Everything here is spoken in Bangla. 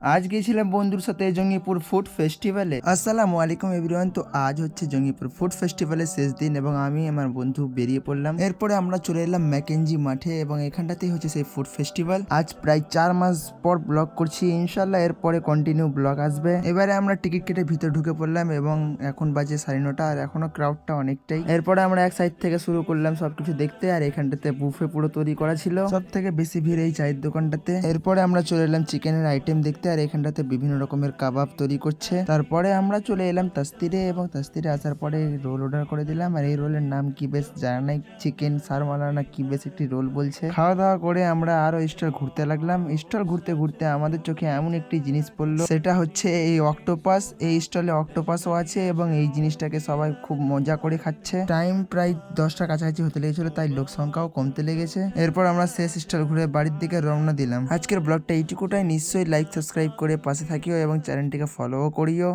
আজ গিয়েছিলাম বন্ধুর সাথে জঙ্গিপুর ফুড ফেস্টিভ্যালে। আসসালামু আলাইকুম এভরিওয়ান। তো আজ হচ্ছে জঙ্গিপুর ফুড ফেস্টিভ্যালের শেষ দিন এবং আমি আমার বন্ধু বেরিয়ে পড়লাম। এরপরে আমরা চলে এলাম ম্যাকেনজি মাঠে এবং এখানটাতেই হচ্ছে সেই ফুড ফেস্টিভ্যাল। আজ প্রায় 4 মাস পর ব্লগ করছি, ইনশাল্লাহ এরপরে কন্টিনিউ ব্লগ আসবে। এবারে আমরা টিকিট কেটে ভিতরে ঢুকে পড়লাম এবং এখন বাজে 9:30 আর এখনো ক্রাউডটা অনেকটাই। এরপরে আমরা এক সাইড থেকে শুরু করলাম সবকিছু দেখতে, আর এখানটাতে বুফে পুরো তৈরি করা ছিল। সব থেকে বেশি ভিড় এই চায়ের দোকানটাতে। এরপরে আমরা চলে এলাম চিকেনের আইটেম দেখতে, আর এখানটাতে বিভিন্ন রকমের কাবাব তৈরি করছে। তারপরে আমরা চলে এলাম তাস্তিরে এবং তাস্তিরে আসার পরে রোল অর্ডার করে দিলাম, আর এই রোলের নাম কি বেশ জানা নাই, চিকেন সারমালা না কি বেশ একটি রোল বলছে। খাওয়া দাওয়া করে আমরা আরো স্টল ঘুরতে লাগলাম। স্টল ঘুরতে ঘুরতে আমাদের চোখে এমন একটি জিনিস পড়লো, সেটা হচ্ছে এই অক্টোপাস। এই স্টলে অক্টোপাসও আছে এবং এই জিনিসটাকে সবাই খুব মজা করে খাচ্ছে। টাইম প্রায় 10টা কাছাকাছি হতে লেগেছিল, তাই লোক সংখ্যাও কমতে লেগেছে। এরপর আমরা শেষ স্টল ঘুরে বাড়ির দিকে রওনা দিলাম। আজকের ব্লগটা এইটুকুটাই। নিশ্চয়ই লাইক সাবস্ক্রাইব করে পাশে থাকিও এবং চ্যানেলটিকে ফলোও করিও।